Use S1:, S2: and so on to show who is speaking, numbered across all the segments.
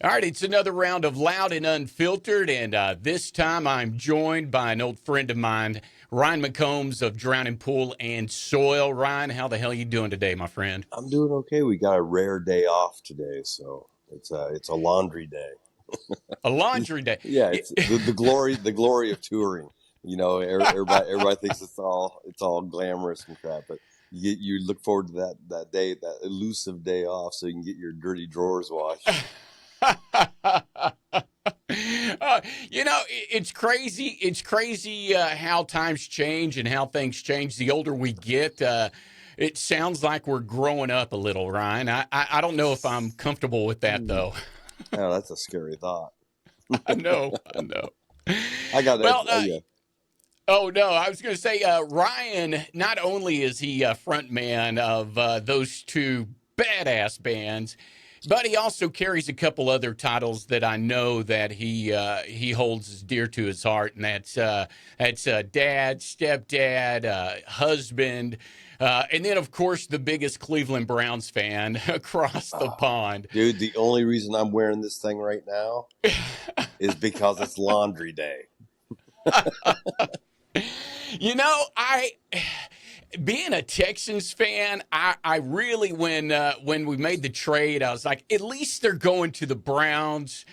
S1: All right, it's another round of Loud and Unfiltered, and this time I'm joined by an old friend of mine, Ryan McCombs of Drowning Pool and Soil. Ryan, how the hell are you doing today, my friend?
S2: I'm doing okay. We got a rare day off today, so it's a laundry day.
S1: A laundry day.
S2: Yeah, it's the glory of touring. Everybody thinks it's all glamorous and crap, but you look forward to that day, that elusive day off, so you can get your dirty drawers washed.
S1: It's crazy. It's crazy how times change and how things change. The older we get, it sounds like we're growing up a little, Ryan. I don't know if I'm comfortable with that,
S2: Hmm.
S1: though.
S2: Oh, that's a scary thought.
S1: I know. I know.
S2: I got that.
S1: Well,
S2: Yeah.
S1: oh no, I was going to say Ryan. Not only is he a front man of those two badass bands, but he also carries a couple other titles that I know that he holds as dear to his heart, and that's dad, stepdad, husband, and then of course the biggest Cleveland Browns fan across the
S2: Oh,
S1: pond.
S2: dude, the only reason I'm wearing this thing right now is because it's laundry day.
S1: I being a Texans fan, I really when we made the trade, I was like, at least they're going to the Browns.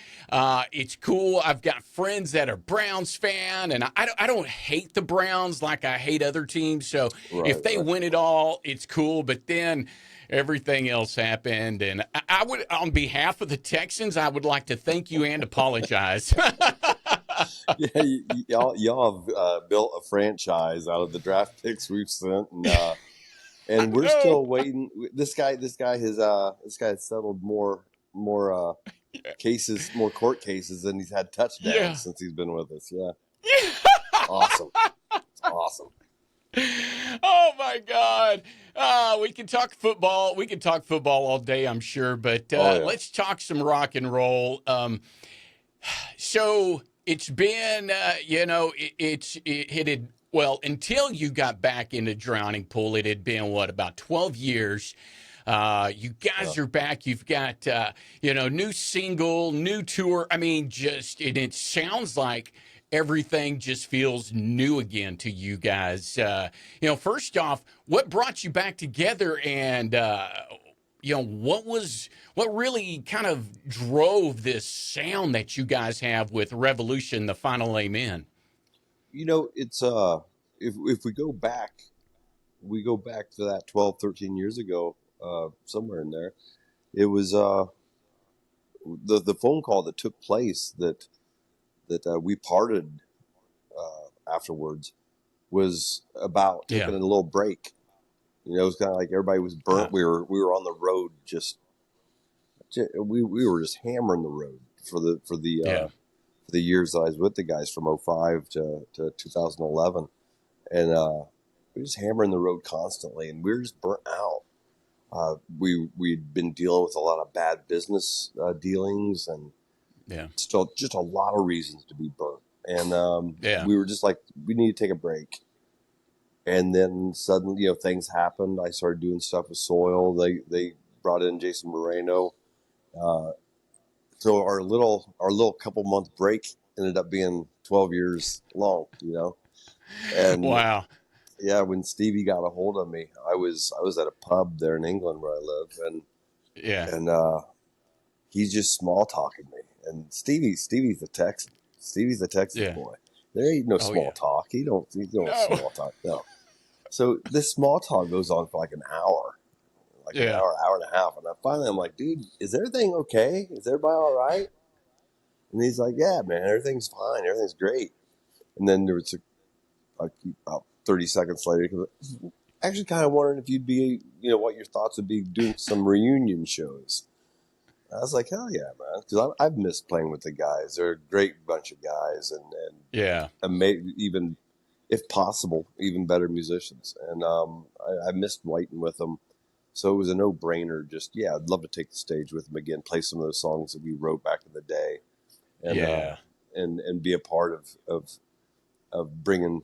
S1: It's cool. I've got friends that are Browns fan, and I don't hate the Browns like I hate other teams. So
S2: Right,
S1: if they
S2: right.
S1: win it all, it's cool. But then everything else happened, and I would, on behalf of the Texans, I would like to thank you and apologize.
S2: Yeah, y'all have built a franchise out of the draft picks we've sent,
S1: I
S2: and we're
S1: know.
S2: still waiting. This guy has settled more cases, more court cases than he's had touchdowns
S1: Yeah.
S2: since he's been with us. Yeah,
S1: Yeah.
S2: awesome. It's awesome.
S1: Oh my God. We can talk football. We can talk football all day, I'm sure, but
S2: Oh yeah.
S1: let's talk some rock and roll. So it's been, it had, well, until you got back into Drowning Pool, it had been what, about 12 years. You
S2: Yeah.
S1: guys are back. You've got, new single, new tour. I mean, it sounds like everything just feels new again to you guys. First off, what brought you back together, and what really kind of drove this sound that you guys have with Revolution, the Final Amen?
S2: It's if we go back to that 12, 13 years ago, somewhere in there, it was the phone call that took place that we parted afterwards was about
S1: Yeah.
S2: taking a little break. It was kind of like everybody was
S1: Uh,
S2: burnt. We were on the road, we were just hammering the road
S1: yeah.
S2: for the years that I was with the guys from '05 to 2011, and we were just hammering the road constantly, and we were just burnt out. We'd been dealing with a lot of bad business dealings, and
S1: Yeah.
S2: still just a lot of reasons to be burnt. And
S1: Yeah.
S2: we were just like, we need to take a break. And then suddenly, things happened. I started doing stuff with Soil. They brought in Jason Moreno. Uh, so our little couple month break ended up being 12 years long. And
S1: Wow.
S2: yeah, when Stevie got a hold of me, I was at a pub there in England where I live,
S1: Yeah.
S2: and he's just small talking me. And Stevie's a Texan. Stevie's a Texas
S1: Yeah.
S2: boy. There ain't no
S1: Oh,
S2: small
S1: yeah.
S2: talk. He don't
S1: No.
S2: small talk. No. So this small talk goes on for like an
S1: Yeah.
S2: hour, hour and a half. And I'm like, dude, is everything okay? Is everybody all right? And he's like, yeah, man, everything's fine. Everything's great. And then there was about 30 seconds later, he goes, actually kind of wondering if you'd be, what your thoughts would be doing some reunion shows. I was like, hell yeah, man, because I've missed playing with the guys. They're a great bunch of guys,
S1: Yeah.
S2: and even if possible, even better musicians. And I missed writing with them, so it was a no brainer. Just yeah, I'd love to take the stage with them again, play some of those songs that we wrote back in the day, and
S1: Yeah.
S2: and be a part of bringing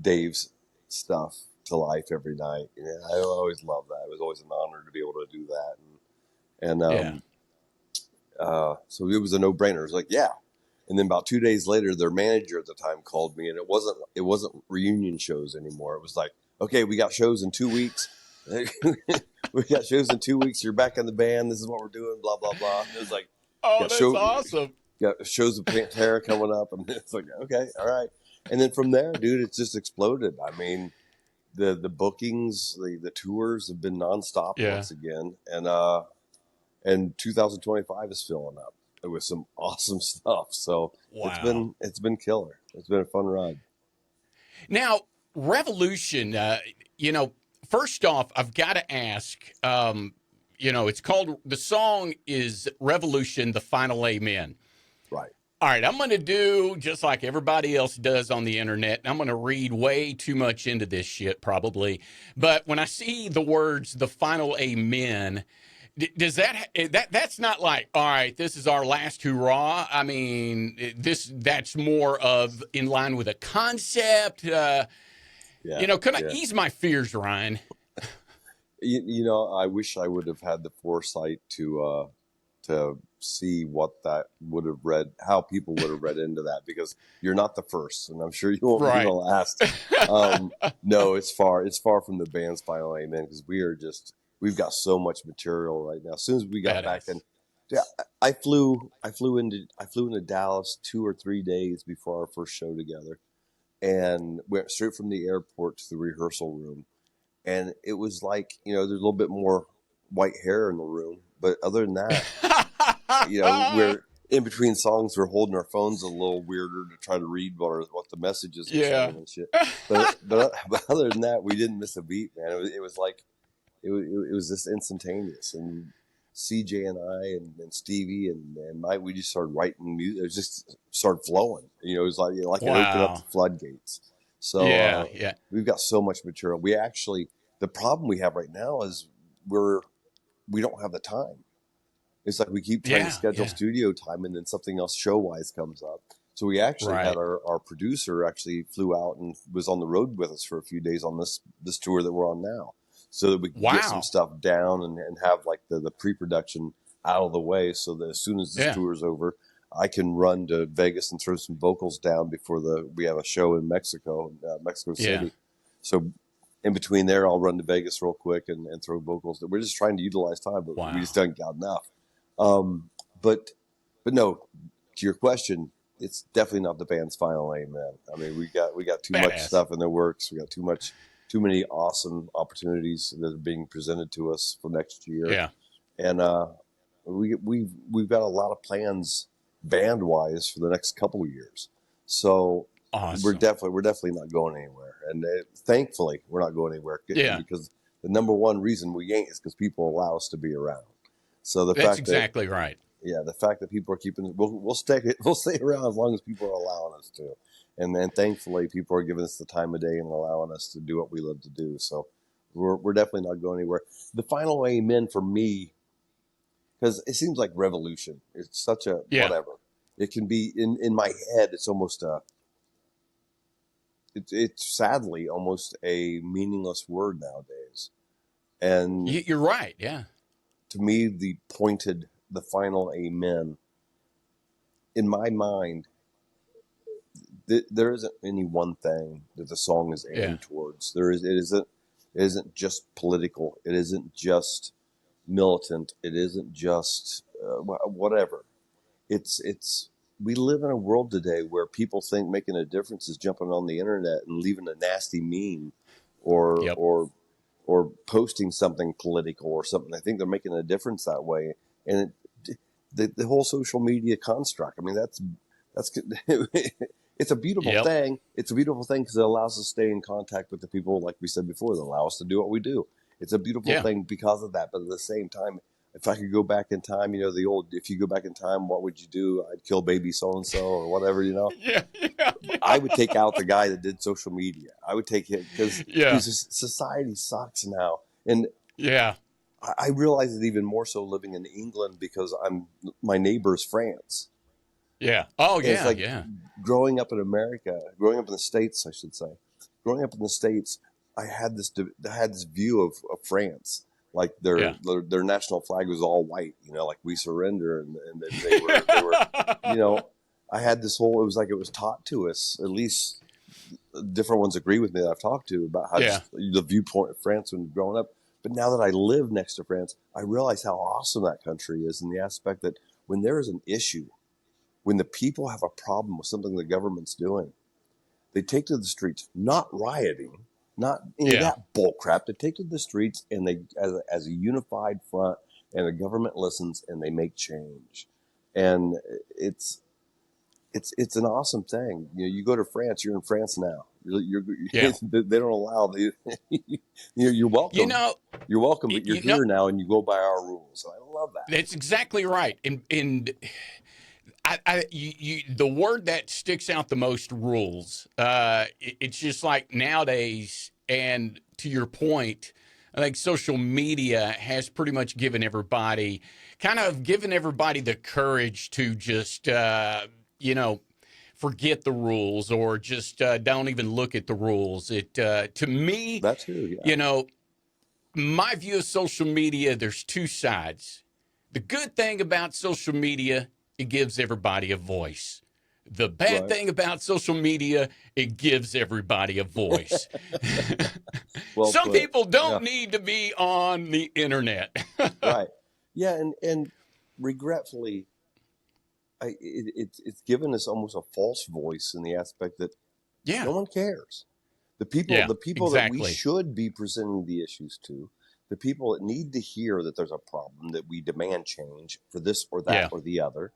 S2: Dave's stuff to life every night. I always loved that. It was always an honor to be able to do that, and
S1: Yeah.
S2: So it was a no-brainer. It was like, yeah. And then about 2 days later, their manager at the time called me, and it wasn't reunion shows anymore. It was like, okay, we got shows in 2 weeks. We got shows in 2 weeks. You're back in the band. This is what we're doing. Blah blah blah. And it was like,
S1: Oh,
S2: got
S1: that's
S2: show,
S1: awesome.
S2: got shows of Pantera coming up, and it's like, okay, all right. And then from there, dude, it's just exploded. I mean, the bookings, the tours have been nonstop
S1: Yeah.
S2: once again, and 2025 is filling up with some awesome stuff. So
S1: Wow.
S2: it's been killer. It's been a fun ride.
S1: Now, Revolution, first off, I've got to ask, it's called, the song is Revolution, the Final Amen.
S2: Right.
S1: All right, I'm going to do just like everybody else does on the internet. I'm going to read way too much into this shit, probably. But when I see the words, the final amen, does that's not like, all right, this is our last hurrah? I mean, that's more of in line with a concept.
S2: Yeah.
S1: Can I
S2: Yeah.
S1: ease my fears, Ryan?
S2: I wish I would have had the foresight to see what that would have read, how people would have read into that, because you're not the first, and I'm sure you won't be the
S1: Right.
S2: last. No, it's far from the band's final amen, because we've got so much material right now. As soon as we got back in,
S1: Badass.
S2: yeah, I flew into Dallas 2 or 3 days before our first show together, and went straight from the airport to the rehearsal room. And it was like, there's a little bit more white hair in the room, but other than that, we're in between songs, we're holding our phones a little weirder to try to read what the messages are
S1: Yeah.
S2: saying and shit. But other than that, we didn't miss a beat, man. It was like it was just instantaneous. And CJ and I and Stevie and Mike, we just started writing music. It was just started flowing. It was like it opened up the
S1: Wow.
S2: floodgates. So
S1: Yeah. Yeah.
S2: we've got so much material. The problem we have right now is we don't have the time. It's like we keep trying to
S1: Yeah.
S2: schedule
S1: Yeah.
S2: studio time, and then something else show wise comes up. So we actually had
S1: Right.
S2: our producer actually flew out and was on the road with us for a few days on this tour that we're on now, so that we could get some
S1: Wow.
S2: stuff down and have like the pre-production out of the way, so that as soon as this
S1: Yeah.
S2: tour is over, I can run to Vegas and throw some vocals down before we have a show in Mexico
S1: Yeah.
S2: City. So in between there, I'll run to Vegas real quick and throw vocals. We're just trying to utilize time, but
S1: Wow.
S2: we just haven't got enough. But no, to your question, it's definitely not the band's final amen. I mean, we got too much
S1: Badass.
S2: stuff in the works. We got too many awesome opportunities that are being presented to us for next year.
S1: Yeah.
S2: And we've got a lot of plans band wise for the next couple of years. So
S1: Awesome.
S2: we're definitely not going anywhere. And thankfully, we're not going anywhere.
S1: Yeah.
S2: Because the number one reason we ain't is because people allow us to be around. So
S1: That's exactly right.
S2: the fact that people are we'll stay around as long as people are allowing us to, and then thankfully people are giving us the time of day and allowing us to do what we love to do. So we're definitely not going anywhere. The final amen for me, because it seems like revolution. It's such a
S1: Yeah.
S2: whatever. It can be in my head. It's almost it's sadly almost a meaningless word nowadays. And
S1: You're right. Yeah.
S2: to me, the final amen, in my mind, there isn't any one thing that the song is aimed
S1: Yeah.
S2: towards. It isn't just political. It isn't just militant. It isn't just whatever. It's we live in a world today where people think making a difference is jumping on the internet and leaving a nasty meme or
S1: Yep.
S2: or or posting something political or something. I think they're making a difference that way. And the whole social media construct, I mean, that's it's a beautiful
S1: Yep.
S2: thing. It's a beautiful thing because it allows us to stay in contact with the people, like we said before, that allow us to do what we do. It's a beautiful
S1: Yeah.
S2: thing because of that. But at the same time, if I could go back in time, the old, if you go back in time, what would you do? I'd kill baby so-and-so or whatever,
S1: Yeah. Yeah.
S2: I would take out the guy that did social media. I would take him because
S1: Yeah.
S2: society sucks now. And
S1: Yeah.
S2: I realize it even more so living in England because my neighbor's France.
S1: Yeah. Oh,
S2: And it's
S1: yeah.
S2: like
S1: Yeah.
S2: growing up in the States, I should say. Growing up in the States, I had this view of France Like
S1: Yeah.
S2: their national flag was all white, like we surrender, and then they were, you know, I had this whole. It was like it was taught to us. At least different ones agree with me that I've talked to about how
S1: Yeah.
S2: just the viewpoint of France when growing up. But now that I live next to France, I realize how awesome that country is in the aspect that when there is an issue, when the people have a problem with something the government's doing, they take to the streets, not rioting, not any of
S1: Yeah.
S2: that bull crap. They take to the streets and they, as a unified front, and the government listens and they make change. And it's it's an awesome thing. You go to France, you're in France now.
S1: Yeah.
S2: They don't allow the. You're
S1: You
S2: welcome.
S1: know,
S2: You're welcome, but you're
S1: you know,
S2: here now, and you go by our rules. And I love that.
S1: that's exactly right. And the word that sticks out the most, rules. It's just like nowadays, and to your point, I think social media has pretty much given everybody the courage to just, forget the rules or just don't even look at the rules. To me,
S2: That too, yeah.
S1: you know, my view of social media, there's two sides. The good thing about social media, it gives everybody a voice. The bad
S2: Right.
S1: thing about social media, it gives everybody a voice.
S2: Well
S1: Some
S2: put.
S1: people
S2: Yeah.
S1: don't need to be on the internet.
S2: Right. Yeah, and regretfully, it's given us almost a false voice in the aspect that
S1: Yeah,
S2: no one cares. The people
S1: yeah,
S2: the people that we
S1: exactly.
S2: should be presenting the issues to, the people that need to hear that there's a problem, that we demand change for this or that
S1: Yeah,
S2: or the other,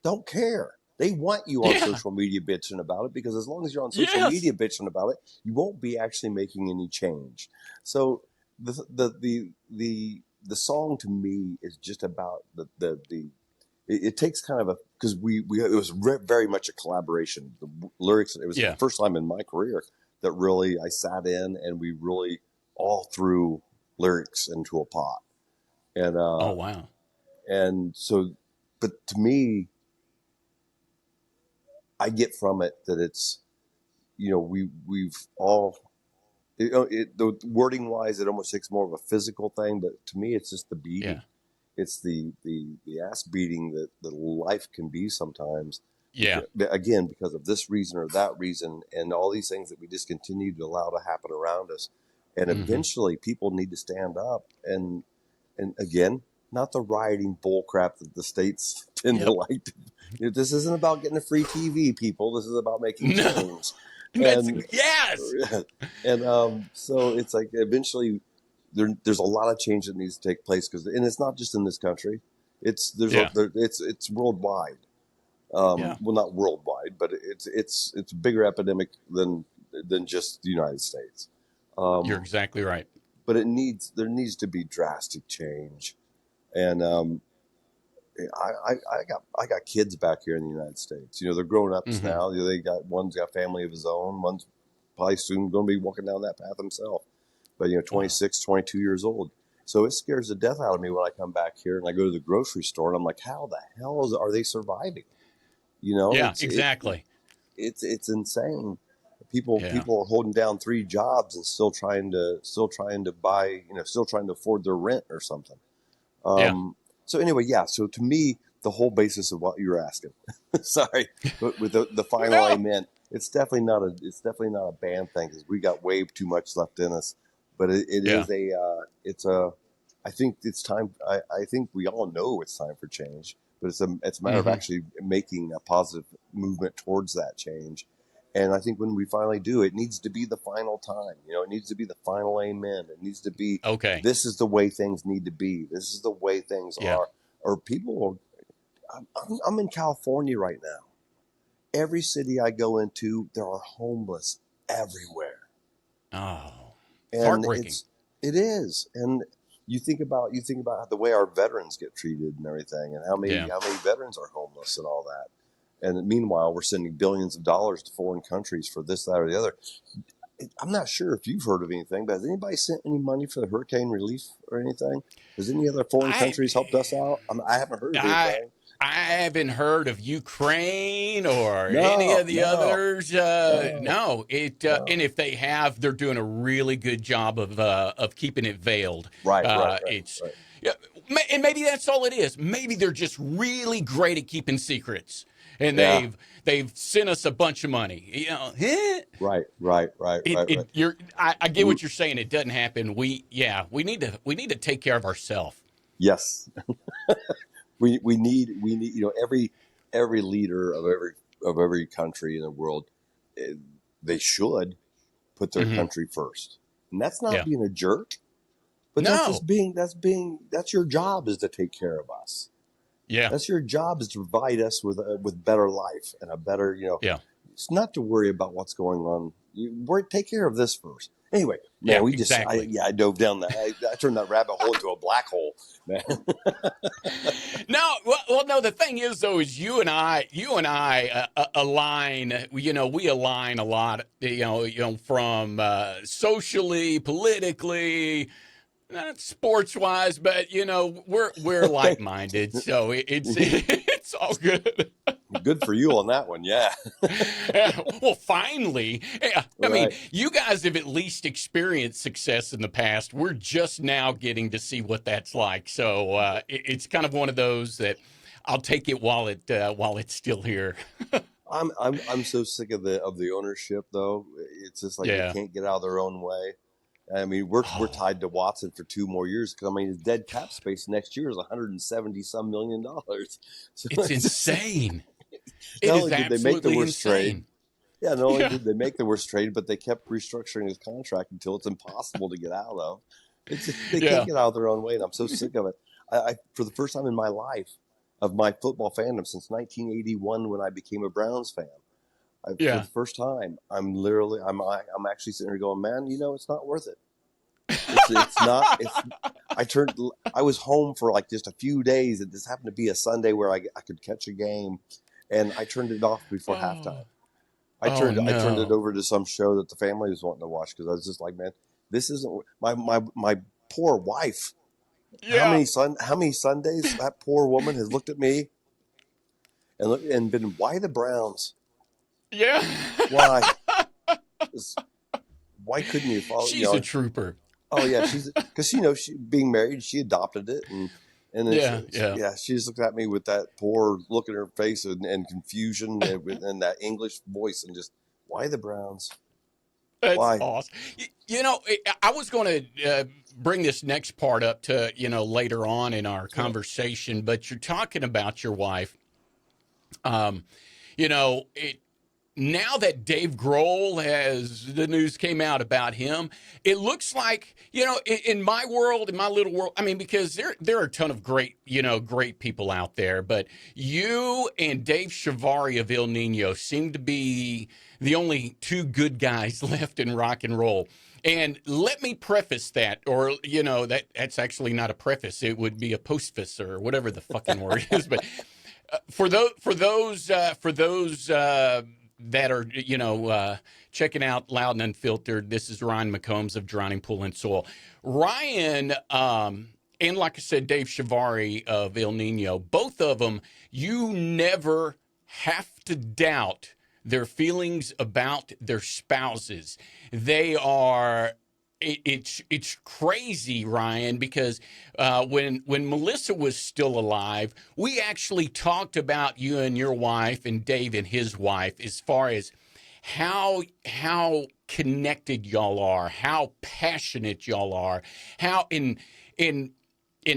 S2: don't care. They want you on
S1: yeah,
S2: social media bitching about it, because as long as you're on social
S1: yes,
S2: media bitching about it, you won't be actually making any change. So the song to me is just about the it takes kind of a, because it was very much a collaboration. The lyrics, it was the
S1: yeah.
S2: first time in my career that really I sat in and we really all threw lyrics into a pot, and
S1: Oh, wow.
S2: so, but to me, I get from it that it's, we've all, the wording wise, it almost takes more of a physical thing, but to me, it's just the beating.
S1: Yeah,
S2: It's the ass beating that life can be sometimes.
S1: yeah.
S2: Again, because of this reason or that reason, and all these things that we just continue to allow to happen around us, and
S1: Hmm.
S2: eventually people need to stand up and again, not the rioting bull crap that the states tend to
S1: Yep.
S2: like. This isn't about getting a free TV, people. This is about making
S1: No,
S2: change,
S1: that's
S2: and
S1: yes.
S2: so it's like eventually there's a lot of change that needs to take place, and it's not just in this country.
S1: Yeah,
S2: It's worldwide.
S1: yeah.
S2: Well, not worldwide, but it's a bigger epidemic than just the United States.
S1: You're
S2: Um,
S1: exactly right.
S2: but there needs to be drastic change, and I got kids back here in the United States. They're grown ups
S1: Hmm.
S2: now. One's got family of his own. One's probably soon going to be walking down that path himself. But
S1: Wow.
S2: 26, 22 years old. So it scares the death out of me when I come back here and I go to the grocery store and I'm like, how the hell are they surviving?
S1: Yeah,
S2: It's
S1: exactly.
S2: it's insane. People
S1: Yeah,
S2: people are holding down three jobs and still trying to buy, still trying to afford their rent or something.
S1: yeah.
S2: So anyway, yeah. So to me, the whole basis of what you're asking, sorry, but with the final
S1: No.
S2: amen, it's definitely not a bad thing, because we got way too much left in us. But it
S1: Yeah.
S2: is it's a. I think it's time. I think we all know it's time for change, but it's a matter of
S1: Hmm.
S2: actually making a positive movement towards that change. And I think when we finally do, it needs to be the final time. It needs to be the final amen. It needs to be,
S1: Okay.
S2: this is the way things need to be. This is the way things
S1: Yeah.
S2: are. Or people are, I'm in California right now. Every city I go into, there are homeless everywhere.
S1: Oh, it's
S2: And
S1: heartbreaking.
S2: it is. And you think about the way our veterans get treated and everything, and how many
S1: Yeah.
S2: how many veterans are homeless and all that. And meanwhile, we're sending billions of dollars to foreign countries for this, that, or the other. I'm not sure if you've heard of anything, but has anybody sent any money for the hurricane relief or anything? Has any other foreign
S1: I
S2: countries helped us out? I haven't heard of
S1: I
S2: anything.
S1: I haven't heard of Ukraine or any
S2: No,
S1: of the
S2: no,
S1: others.
S2: no,
S1: No, and
S2: no.
S1: if they have, they're doing a really good job of keeping it veiled.
S2: Right, right, right,
S1: It's
S2: right.
S1: yeah, and maybe that's all it is. Maybe they're just really great at keeping secrets, and
S2: Yeah,
S1: they've sent us a bunch of money.
S2: right, right, right, right, right.
S1: I get
S2: Mm,
S1: what you're saying. It doesn't happen. We need to take care of ourselves.
S2: yes, we need every leader of every country in the world, eh, they should put their
S1: Hmm.
S2: country first, and that's not
S1: Yeah.
S2: being a jerk, but
S1: No.
S2: that's your job, is to take care of us.
S1: Yeah.
S2: That's your job, is to provide us with better life and a better,
S1: Yeah.
S2: it's not to worry about what's going on. Take care of this first. Anyway, man,
S1: Yeah. Exactly.
S2: I dove down that. I turned that rabbit hole into a black hole, man.
S1: No, no. The thing is, though, is you and I align. We align a lot. From socially, politically, not sports wise, but we're like
S2: Okay,
S1: minded, so it's all good.
S2: good for you on that one. Yeah,
S1: Well, finally, yeah, I mean,
S2: right.
S1: you guys have at least experienced success in the past. We're just now getting to see what that's like. So it's kind of one of those that I'll take it while it's still here.
S2: I'm so sick of the ownership though. It's just like they
S1: Yeah.
S2: can't get out of their own way. I mean, we're
S1: Oh,
S2: tied to Watson for 2 more years, because I mean his dead cap space next year is 170 some $1 million. So
S1: it's
S2: it's just like,
S1: insane. It
S2: not
S1: is
S2: only did they make the
S1: absolutely
S2: worst trade,
S1: insane.
S2: yeah, not only
S1: Yeah.
S2: did they make the worst trade, but they kept restructuring his contract until it's impossible to get out of. It's just, they can't
S1: Yeah.
S2: get out of their own way, and I'm so sick of it. For the first time in my life, of my football fandom since 1981, when I became a Browns fan, for
S1: Yeah.
S2: the first time, I'm actually sitting here going, man, it's not worth it. It's not. I was home for like just a few days. It just happened to be a Sunday where I could catch a game, and I turned it off before
S1: Oh.
S2: halftime.
S1: Oh
S2: I turned it
S1: no.
S2: over to some show that the family was wanting to watch, because I was just like, man, this isn't my poor wife.
S1: Yeah.
S2: How many Sundays that poor woman has looked at me and been, why the Browns?
S1: Yeah.
S2: Why? Just, why couldn't you follow?
S1: She's a trooper.
S2: Oh yeah, she's because she being married, she adopted it, and
S1: Yeah. Yeah.
S2: yeah, she just looked at me with that poor look in her face, and confusion, and that English voice, and just, why the Browns?
S1: That's
S2: Why?
S1: awesome. I was going to bring this next part up to later on in our
S2: Yeah.
S1: conversation, but you're talking about your wife. Um, you know, it now that Dave Grohl has the news came out about him, it looks like in my world, in my little world. I mean, because there are a ton of great people out there, but you and Dave Chavari of El Nino seem to be the only two good guys left in rock and roll. And let me preface that, or that's actually not a preface; it would be a postface or whatever the fucking word is. But for those that are checking out Loud and Unfiltered, this is Ryan McCombs of Drowning Pool and Soil. Ryan, and like I said, Dave Chavari of El Nino, both of them, you never have to doubt their feelings about their spouses. They are it's crazy, Ryan, because when Melissa was still alive, we actually talked about you and your wife and Dave and his wife, as far as how connected y'all are, how passionate y'all are, how in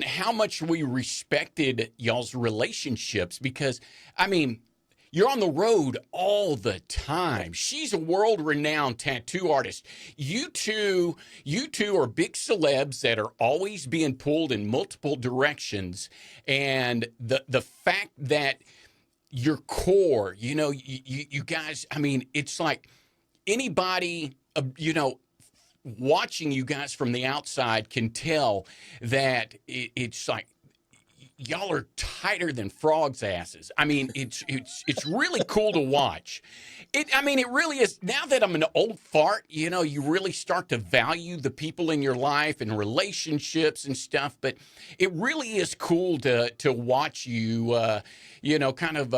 S1: how much we respected y'all's relationships. Because I mean, you're on the road all the time. She's a world-renowned tattoo artist. You two are big celebs that are always being pulled in multiple directions. And the fact that your core, you guys, I mean, it's like anybody, watching you guys from the outside can tell that it's like y'all are tighter than frogs' asses. I mean, it's really cool to watch. I mean, it really is. Now that I'm an old fart, you really start to value the people in your life and relationships and stuff. But it really is cool to watch you, kind of,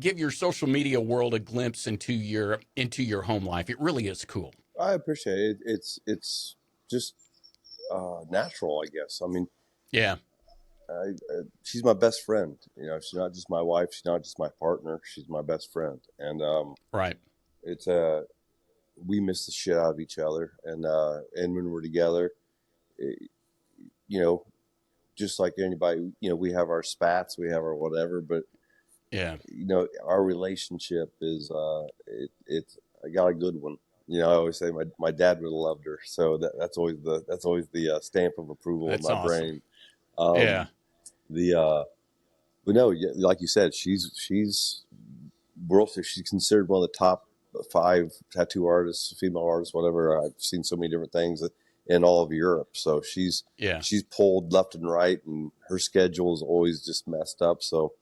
S1: give your social media world a glimpse into your home life. It really is cool.
S2: I appreciate it. It's just natural, I guess. I mean,
S1: Yeah.
S2: she's my best friend. She's not just my wife. She's not just my partner. She's my best friend, and
S1: Right.
S2: it's we miss the shit out of each other, and when we're together, it, you know, just like anybody, we have our spats, we have our whatever, but
S1: Yeah.
S2: our relationship is it's I got a good one. I always say my dad would have loved her, so that's always the stamp of approval in
S1: That's
S2: my
S1: awesome.
S2: brain.
S1: Yeah.
S2: Um, the but no, like you said, she's she's considered one of the top 5 tattoo artists, female artists, whatever. I've seen so many different things in all of Europe. So
S1: Yeah.
S2: she's pulled left and right, and her schedule is always just messed up. So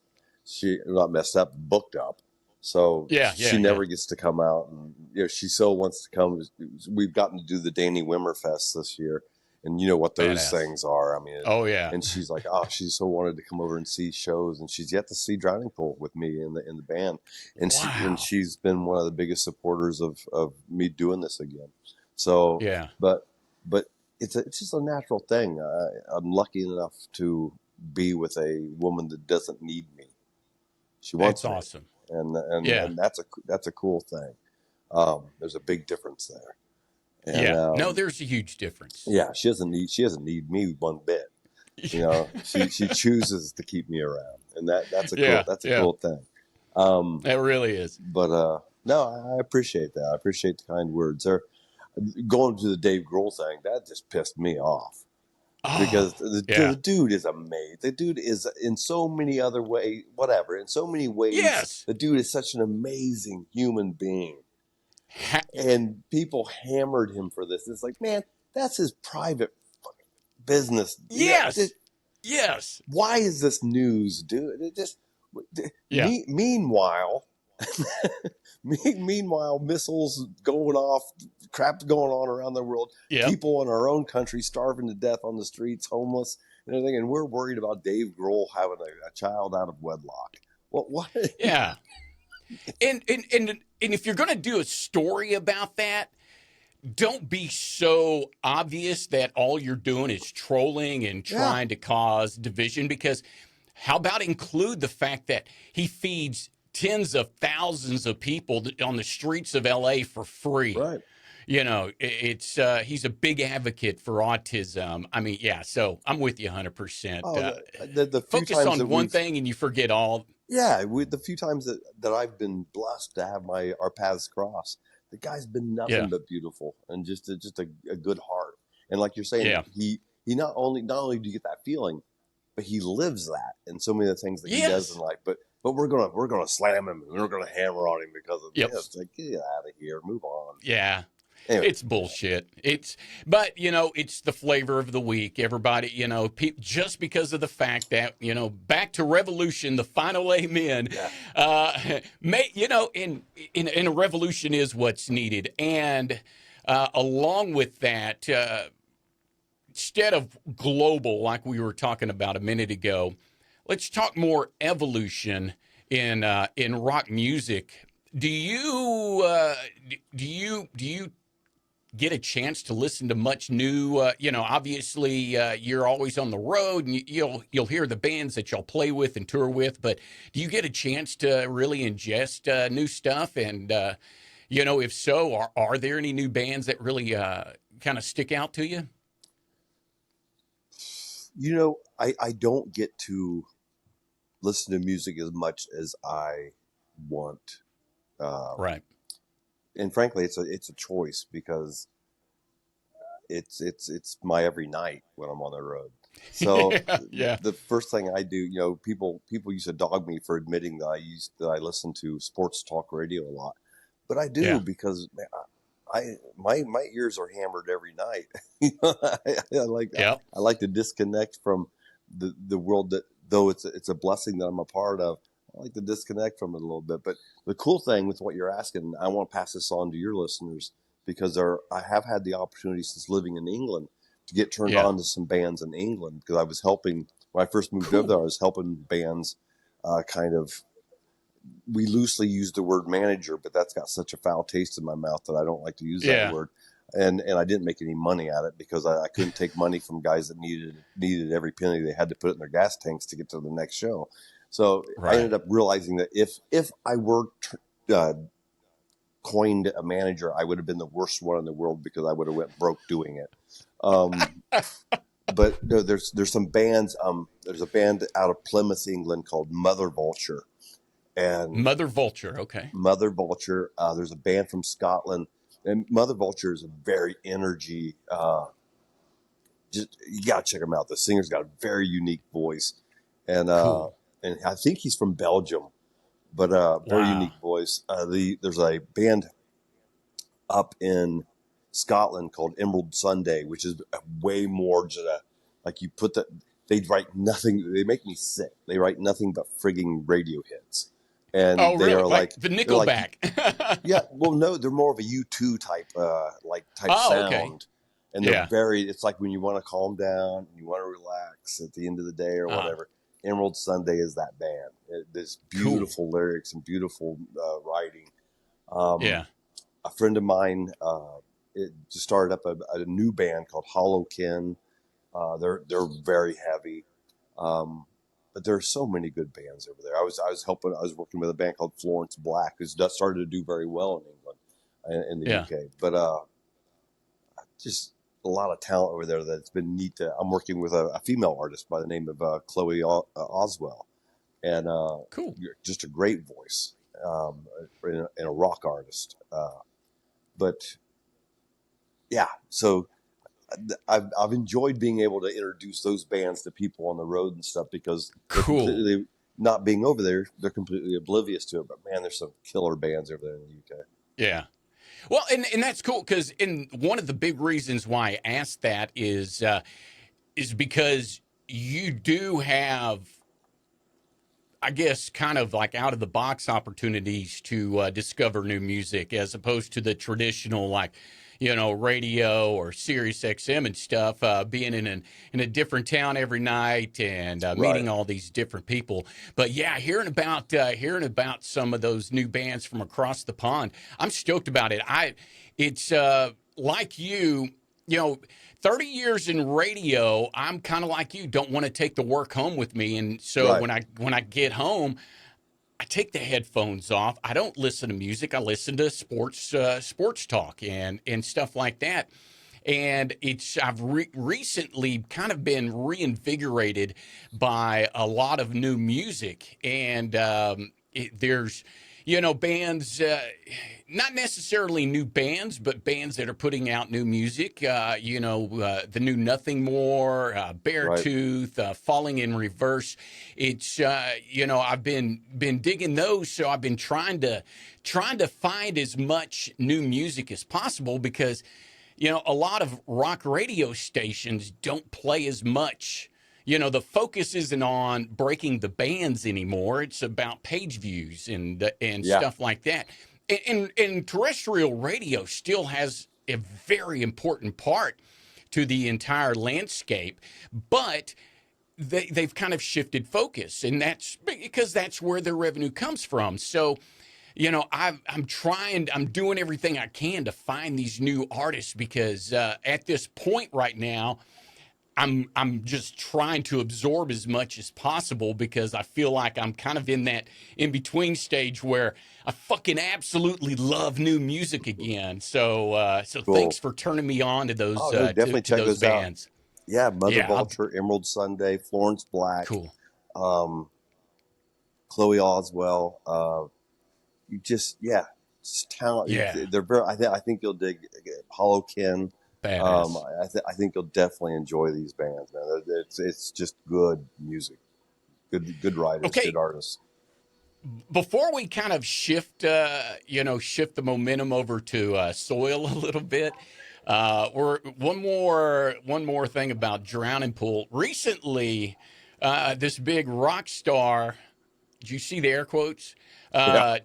S2: she not messed up, booked up. So
S1: Yeah.
S2: she
S1: Yeah. Yeah.
S2: never gets to come out, and she so wants to come. We've gotten to do the Danny Wimmer Fest this year, and you know what those
S1: Badass.
S2: things are. I mean,
S1: Oh yeah.
S2: and she's like, oh, she so wanted to come over and see shows, and she's yet to see Drowning Pool with me in the band, and
S1: Wow.
S2: she's been one of the biggest supporters of me doing this again. So,
S1: Yeah.
S2: but it's just a natural thing. I'm lucky enough to be with a woman that doesn't need me. She
S1: That's
S2: wants me,
S1: awesome.
S2: and and
S1: Yeah.
S2: and that's a cool thing. There's a big difference there, and
S1: Yeah. No, there's a huge difference.
S2: yeah, she doesn't need me one bit. She chooses to keep me around, and that's a cool
S1: Yeah.
S2: that's a
S1: Yeah.
S2: cool thing. Um,
S1: It really is.
S2: but no, I appreciate that. I appreciate the kind words. Going to the Dave Grohl thing, that just pissed me off because
S1: Oh.
S2: the
S1: Yeah.
S2: dude is amazing. The dude is in so many other ways, whatever. In so many ways,
S1: Yes.
S2: the dude is such an amazing human being,
S1: Ha-
S2: and people hammered him for this. It's like, man, that's his private business.
S1: yes. Yes.
S2: Why is this news, dude? It just
S1: Yeah.
S2: meanwhile, meanwhile, missiles going off, crap going on around the world,
S1: Yep.
S2: people in our own country starving to death on the streets, homeless and everything, and we're worried about Dave Grohl having a child out of wedlock. What?
S1: Yeah. And if you're gonna do a story about that, don't be so obvious that all you're doing is trolling and
S2: Yeah,
S1: trying to cause division, because how about include the fact that he feeds tens of thousands of people on the streets of LA for free?
S2: right.
S1: It's he's a big advocate for autism. I mean, yeah, so I'm with you 100%.
S2: Oh, the few
S1: Focus
S2: times
S1: on
S2: that
S1: one
S2: we've
S1: thing and you forget all.
S2: yeah, the few times that I've been blessed to have our paths cross, the guy's been
S1: Yeah.
S2: nothing but beautiful and just a good heart. And like you're saying,
S1: Yeah.
S2: he not only do you get that feeling, but he lives that in so many of the things that he does in
S1: Yes.
S2: life. But we're gonna slam him and we're gonna hammer on him because of
S1: Yep.
S2: this. It's like, get out of here, move on.
S1: Yeah.
S2: Anyway,
S1: It's bullshit. But it's the flavor of the week. Everybody, just because of the fact that, back to revolution, the final amen,
S2: yeah,
S1: in a revolution is what's needed. And along with that, instead of global, like we were talking about a minute ago, let's talk more evolution in rock music. Do you get a chance to listen to much new? Obviously, you're always on the road, and you'll hear the bands that you'll play with and tour with. But do you get a chance to really ingest new stuff? And if so, are there any new bands that really kind of stick out to you?
S2: I don't get to listen to music as much as I want. Um,
S1: Right.
S2: and frankly, it's a choice because it's my every night when I'm on the road. So
S1: Yeah. Yeah.
S2: the first thing I do, people used to dog me for admitting that I listen to sports talk radio a lot, but I do
S1: Yeah.
S2: because man, my ears are hammered every night. I like
S1: Yep.
S2: I like to disconnect from the world that, though it's a blessing that I'm a part of, I like to disconnect from it a little bit. But the cool thing with what you're asking, I want to pass this on to your listeners because I have had the opportunity since living in England to get turned
S1: Yeah.
S2: on to some bands in England because I was helping when I first moved over there. I
S1: Cool.
S2: was helping bands, kind of. We loosely use the word manager, but that's got such a foul taste in my mouth that I don't like to use that
S1: Yeah.
S2: word. And I didn't make any money at it because I couldn't take money from guys that needed every penny they had to put in their gas tanks to get to the next show. So I ended
S1: Right.
S2: up realizing that if I were coined a manager, I would have been the worst one in the world because I would have went broke doing it. Um, but no, there's some bands. There's a band out of Plymouth, England called Mother Vulture, and
S1: Mother Vulture. Okay.
S2: Mother Vulture. There's a band from Scotland, and Mother Vulture is a very energy. Just you gotta check him out. The singer's got a very unique voice, and uh,
S1: Cool.
S2: and I think he's from Belgium, but very
S1: Wow.
S2: unique voice. There's a band up in Scotland called Emerald Sunday, which is way more just like you put the. They write nothing. They make me sick. They write nothing but frigging radio hits,
S1: Oh,
S2: and they
S1: really?
S2: are
S1: Like
S2: like
S1: the
S2: they're like
S1: Nickelback.
S2: yeah, well, no, they're more of a U2 type, type
S1: Oh, okay.
S2: sound, and they're
S1: Yeah.
S2: very. It's like when you want to calm down, and you want to relax at the end of the day or
S1: Uh,
S2: whatever. Emerald Sunday is that band. There's
S1: cool.
S2: beautiful lyrics and beautiful writing. Um,
S1: Yeah.
S2: a friend of mine it just started up a new band called Hollow Kin. They're very heavy. Um, but there are so many good bands over there. I was working with a band called Florence Black, who's started to do very well in England and in the
S1: Yeah.
S2: UK. But just a lot of talent over there that's been neat. I'm working with a female artist by the name of Chloe Oswell, and
S1: Cool.
S2: just a great voice, and a rock artist. But yeah, so I've enjoyed being able to introduce those bands to people on the road and stuff because they're
S1: Cool.
S2: completely not being over there. They're completely oblivious to it. But man, there's some killer bands over there in the UK.
S1: Yeah. Well, and that's cool because in one of the big reasons why I asked that is because you do have, I guess, kind of like out of the box opportunities to discover new music as opposed to the traditional, like, radio or Sirius XM and stuff. Being in a different town every night and
S2: Right.
S1: meeting all these different people. But yeah, hearing about some of those new bands from across the pond, I'm stoked about it. It's like you know, 30 years in radio, I'm kind of like you, don't want to take the work home with me. And so
S2: Right.
S1: when I get home, I take the headphones off. I don't listen to music. I listen to sports talk and stuff like that. And I've recently kind of been reinvigorated by a lot of new music, and there's bands, not necessarily new bands, but bands that are putting out new music. The new Nothing More,
S2: Right.
S1: Beartooth, Falling in Reverse. I've been digging those, so I've been trying to find as much new music as possible because a lot of rock radio stations don't play as much. The focus isn't on breaking the bands anymore. It's about page views and
S2: Yeah.
S1: stuff like that. And terrestrial radio still has a very important part to the entire landscape, but they've kind of shifted focus, and that's because that's where their revenue comes from. So I'm doing everything I can to find these new artists because at this point right now, I'm just trying to absorb as much as possible because I feel like I'm kind of in that in between stage where I fucking absolutely love new music again. So thanks
S2: Cool.
S1: for turning me on to
S2: Oh
S1: those
S2: no, definitely
S1: to
S2: check
S1: those
S2: those out.
S1: bands.
S2: Yeah, Mother
S1: Yeah,
S2: Vulture, Emerald Sunday, Florence Black,
S1: cool.
S2: um, Chloe Oswell. You just yeah, just talent.
S1: Yeah,
S2: They're very. I think you'll dig Hollow Kin.
S1: badass.
S2: I think you'll definitely enjoy these bands, man. It's just good music, good writers, good
S1: Okay,
S2: artists.
S1: before we kind of shift the momentum over to soil a little bit, or one more thing about Drowning Pool. Recently, this big rock star. Did you see the air quotes?
S2: Yeah.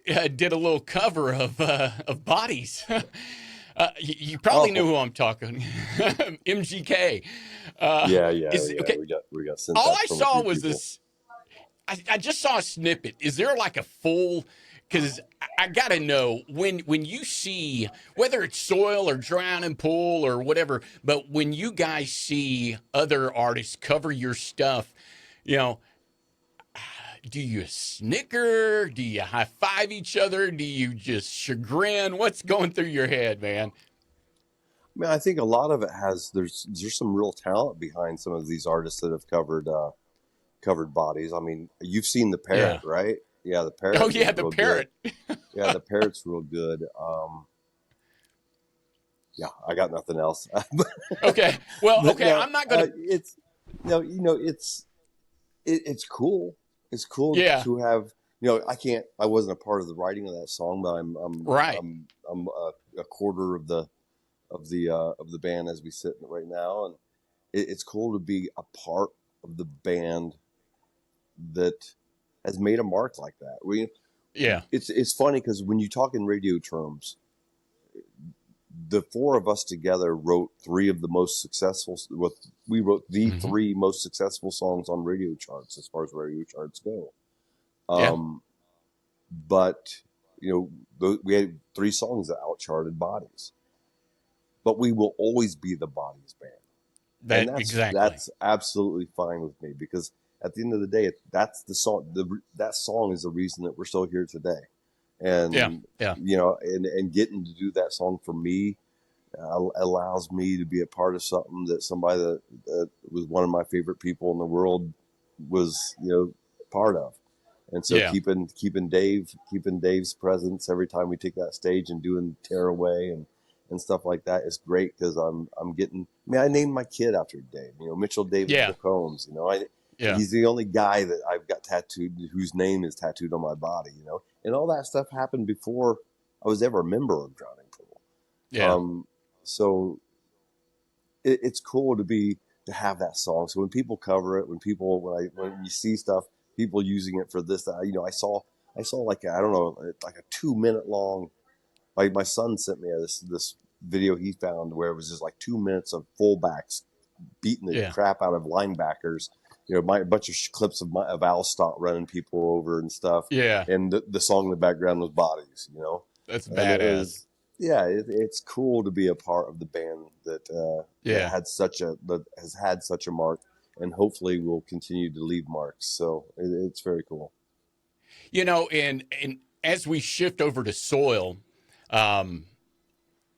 S1: Did a little cover of Bodies. You probably know
S2: Oh,
S1: who I'm talking. MGK.
S2: yeah, yeah,
S1: Is
S2: yeah.
S1: okay.
S2: We got sent
S1: All
S2: that
S1: I
S2: from a
S1: saw
S2: few
S1: was
S2: people.
S1: this. I just saw a snippet. Is there like a full? Because I gotta know when you see whether it's Soil or Drown and Pool or whatever, but when you guys see other artists cover your stuff, you know, do you snicker? Do you high five each other? Do you just chagrin? What's going through your head, man?
S2: I mean, I think a lot of it has there's some real talent behind some of these artists that have covered Bodies. I mean, you've seen the Parrot,
S1: Yeah.
S2: right? Yeah, the
S1: Oh
S2: Parrot
S1: yeah,
S2: is
S1: the
S2: real good.
S1: parrot.
S2: Yeah, the Parrot's real good. Yeah, I got nothing else.
S1: Okay. Well,
S2: But
S1: okay.
S2: no,
S1: I'm not gonna.
S2: it's no, it's cool. It's cool
S1: Yeah.
S2: to have. I wasn't a part of the writing of that song, but
S1: Right.
S2: I'm a quarter of the band as we sit right now, and it's cool to be a part of the band that has made a mark like that.
S1: Yeah.
S2: It's funny because when you talk in radio terms, the four of us together wrote three of the most successful. What we wrote the
S1: Hmm.
S2: three most successful songs on radio charts as far as radio charts go.
S1: Yeah.
S2: Um, but we had three songs that outcharted Bodies. But we will always be the Bodies band, and
S1: That exactly.
S2: that's absolutely fine with me because at the end of the day, that's the song. That song is the reason that we're still here today,
S1: Yeah.
S2: and
S1: Yeah.
S2: and getting to do that song for me allows me to be a part of something that somebody that was one of my favorite people in the world was part of. And so
S1: Yeah.
S2: keeping Dave's presence every time we take that stage and doing Tearaway and stuff like that is great because I'm getting. I mean, I named my kid after Dave. Mitchell David
S1: Yeah.
S2: McCombs.
S1: Yeah.
S2: He's the only guy that I've got tattooed whose name is tattooed on my body. And all that stuff happened before I was ever a member of Drowning Pool.
S1: Yeah.
S2: So it's cool to have that song. So when people cover it, when you see stuff, people using it for this, that, I saw like I don't know, like a 2 minute long. Like my son sent me this video he found where it was just like 2 minutes of fullbacks beating the
S1: Yeah.
S2: crap out of linebackers. A bunch of clips of Al Stott running people over and stuff,
S1: Yeah.
S2: and the song in the background was Bodies.
S1: That's
S2: And it
S1: badass.
S2: was, yeah, it's cool to be a part of the band that
S1: Yeah.
S2: has had such a mark, and hopefully will continue to leave marks. So it's very cool.
S1: And as we shift over to Soil, um,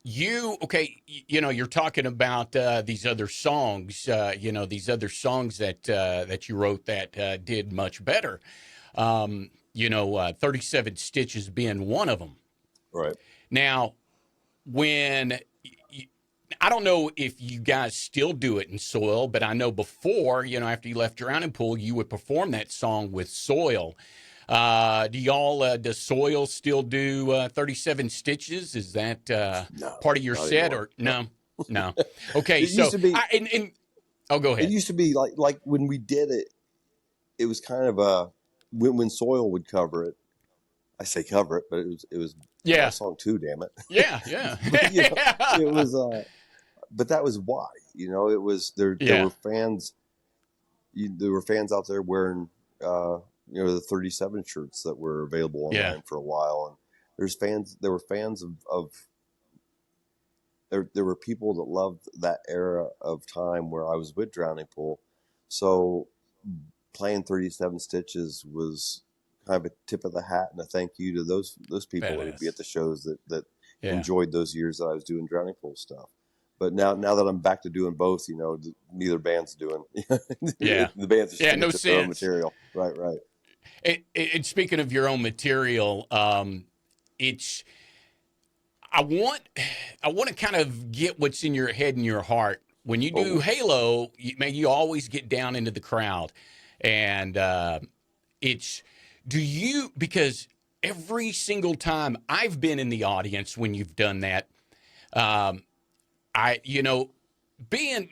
S1: you're talking about these other songs, these other songs that you wrote that did much better. 37 Stitches being one of them.
S2: Right.
S1: Now, when I don't know if you guys still do it in Soil, but I know before, after you left Drowning Pool, you would perform that song with Soil. Does Soil still do 37 Stitches? Is that
S2: No,
S1: part of your
S2: not
S1: set
S2: anymore.
S1: or no? No. Okay,
S2: It used
S1: so
S2: to be.
S1: oh, go
S2: It
S1: ahead.
S2: used to be like when we did it. It was kind of when Soil would cover it. I say cover it, but it was my
S1: Yeah,
S2: song too. Damn it!
S1: yeah, yeah,
S2: But it was. But that was why. It was there. There
S1: yeah,
S2: were fans. There were fans out there wearing the 37 shirts that were available
S1: yeah,
S2: online for a while, and there were fans of there were people that loved that era of time where I was with Drowning Pool. So playing 37 Stitches was kind of a tip of the hat and a thank you to those people that would be
S1: badass.
S2: at the shows that
S1: Yeah,
S2: enjoyed those years that I was doing Drowning Pool stuff. But now that I'm back to doing both, neither band's doing.
S1: yeah,
S2: The bands are
S1: yeah.
S2: sticking
S1: No
S2: to their own
S1: sense.
S2: material. Right, right.
S1: And speaking of your own material, it's I want I want to kind of get what's in your head and your heart when you do
S2: Oh,
S1: Halo. You always get down into the crowd, and it's do you because every single time I've been in the audience when you've done that, um, I being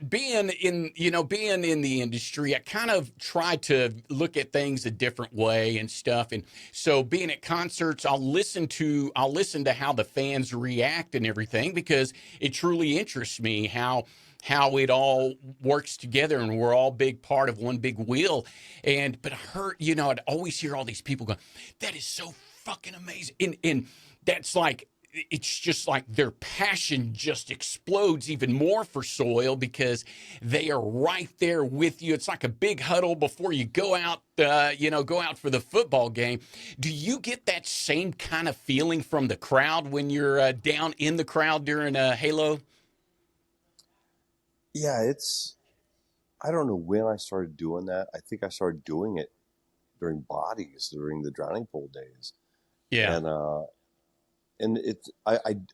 S1: in the industry, I kind of try to look at things a different way and stuff. And so being at concerts, I'll listen to how the fans react and everything, because it truly interests me how it all works together, and we're all big part of one big wheel. And but I heard, I'd always hear all these people go, that is so fucking amazing. And that's like, it's just like their passion just explodes even more for soil, because they are right there with you. It's like a big huddle before you go out, go out for the football game. Do you get that same kind of feeling from the crowd when you're down in the crowd during Halo?
S2: Yeah, I don't know when I started doing that. I think I started doing it during bodies, during the drowning pool days.
S1: Yeah.
S2: And, it's, I'm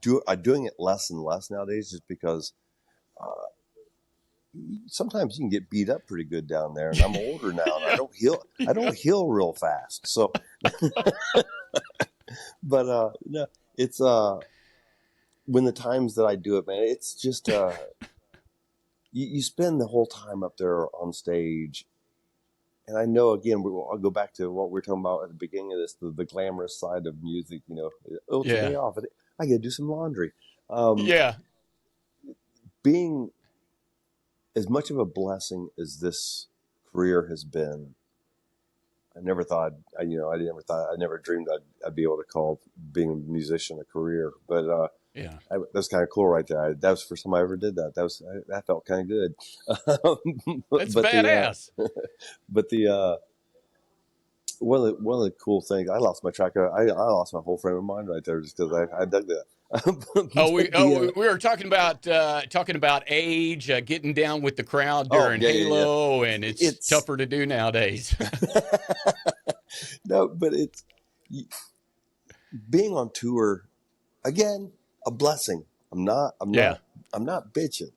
S2: doing it less and less nowadays just because, uh, sometimes you can get beat up pretty good down there, and I'm older now and
S1: Yeah.
S2: I don't
S1: Yeah.
S2: heal real fast. So, but, no, it's, when the times that I do it, man, it's just, you spend the whole time up there on stage. And I know, again, I'll go back to what we were talking about at the beginning of this, the glamorous side of music. Oh, it's a
S1: Yeah.
S2: day off. I got to do some laundry. Um,
S1: Yeah.
S2: being as much of a blessing as this career has been, I never thought, I never dreamed I'd be able to call being a musician a career. But
S1: Yeah.
S2: that's kind of cool right there. That was the first time I ever did that. That felt kind of good.
S1: That's
S2: but the,
S1: badass.
S2: but the, one of the cool things, I lost my track of, I lost my whole frame of mind right there just because I dug that.
S1: Oh, we
S2: But the
S1: we were talking about age, getting down with the crowd
S2: oh
S1: during
S2: yeah, yeah,
S1: Halo, and
S2: yeah.
S1: it's
S2: It's
S1: tougher to do nowadays.
S2: no, but it's being on tour again, a blessing. I'm not I'm
S1: Yeah.
S2: not I'm not bitching.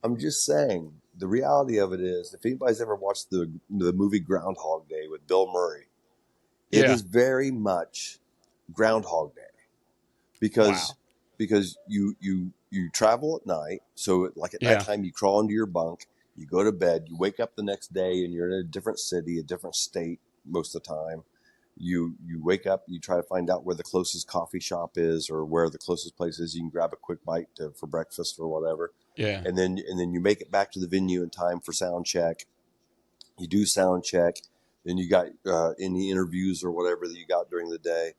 S2: I'm just saying the reality of it is, if anybody's ever watched the movie Groundhog Day with Bill Murray, it
S1: Yeah.
S2: is very much Groundhog Day. because
S1: Wow.
S2: because you travel at night. So like at
S1: Yeah.
S2: nighttime, you crawl into your bunk, you go to bed, you wake up the next day, and you're in a different city, a different state most of the time. You wake up, you try to find out where the closest coffee shop is or where the closest place is. You can grab a quick bite for breakfast or whatever,
S1: Yeah.
S2: and then you make it back to the venue in time for sound check. You do sound check, then you got any interviews or whatever that you got during the day,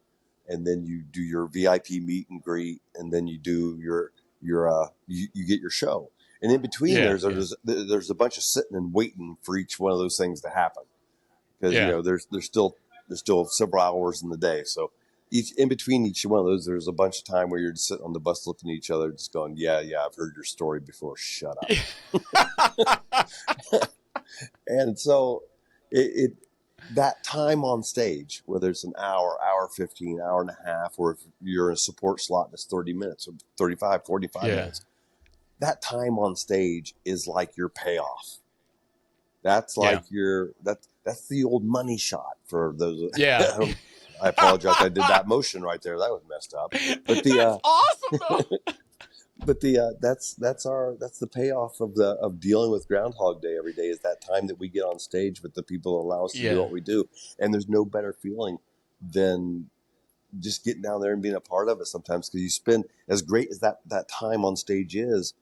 S2: and then you do your VIP meet and greet, and then you do you get your show. And in between,
S1: Yeah. Yeah.
S2: there's a bunch of sitting and waiting for each one of those things to happen, because
S1: Yeah.
S2: there's still several hours in the day. So each in between each one of those, there's a bunch of time where you're just sitting on the bus looking at each other, just going, yeah, yeah, I've heard your story before. Shut up. And so it that time on stage, whether it's an hour 15, hour and a half, or if you're in a support slot that's 30 minutes or 35, 45
S1: Yeah.
S2: minutes, that time on stage is like your payoff. That's
S1: Yeah.
S2: like that's the old money shot for those.
S1: Yeah.
S2: I apologize. I did that motion right there. That was messed up. But the
S1: That's awesome, though.
S2: that's the payoff of dealing with Groundhog Day every day, is that time that we get on stage with the people that allow us to do
S1: Yeah.
S2: what we do. And there's no better feeling than just getting down there and being a part of it sometimes, because you spend, as great as that time on stage is,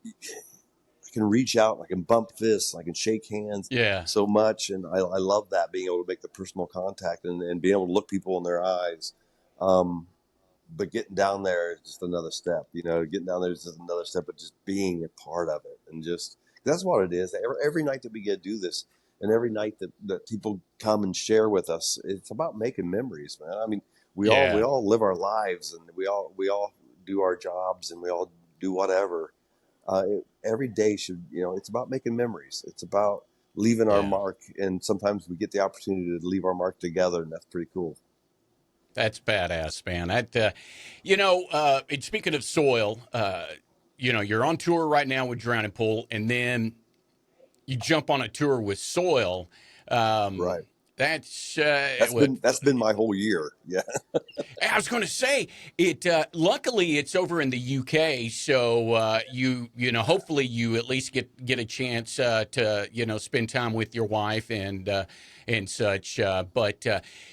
S2: I can reach out, I can bump fists, I can shake hands
S1: Yeah.
S2: so much. And I love that, being able to make the personal contact, and being able to look people in their eyes. Um, but getting down there is just another step. Getting down there is just another step, but just being a part of it, and just, that's what it is. Every night that we get to do this, and every night that people come and share with us, it's about making memories, man. I mean, we
S1: Yeah.
S2: all live our lives, and we all do our jobs, and we all do whatever. Every day should, it's about making memories. It's about leaving our
S1: Yeah.
S2: mark, and sometimes we get the opportunity to leave our mark together, and that's pretty cool.
S1: That's badass, man. And speaking of soil, you're on tour right now with Drowning Pool, and then you jump on a tour with Soil. Um,
S2: Right.
S1: That's
S2: That's been my whole year. Yeah.
S1: I was going to say it. Luckily, it's over in the UK, so you know hopefully you at least get a chance to spend time with your wife and such. But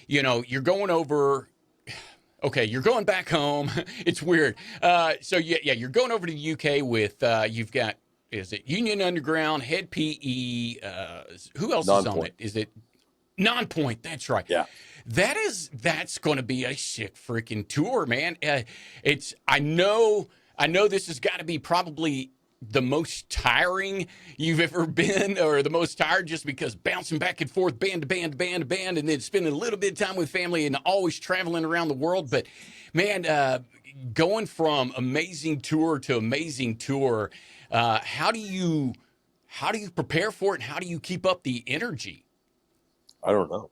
S1: you know you're going over. Okay, you're going back home. It's weird. So yeah, you're going over to the UK with you've got is it Union Underground, Head PE? Who else is on
S2: Non-point.
S1: it? Is it Non-Point? That's right.
S2: Yeah.
S1: That's going to be a sick freaking tour, man. It's I know this has got to be probably the most tiring you've ever been, or the most tired just because bouncing back and forth, band to band to band to band, and then spending a little bit of time with family and always traveling around the world. But man, going from amazing tour to amazing tour, how do you prepare for it, and how do you keep up the energy?
S2: I don't know.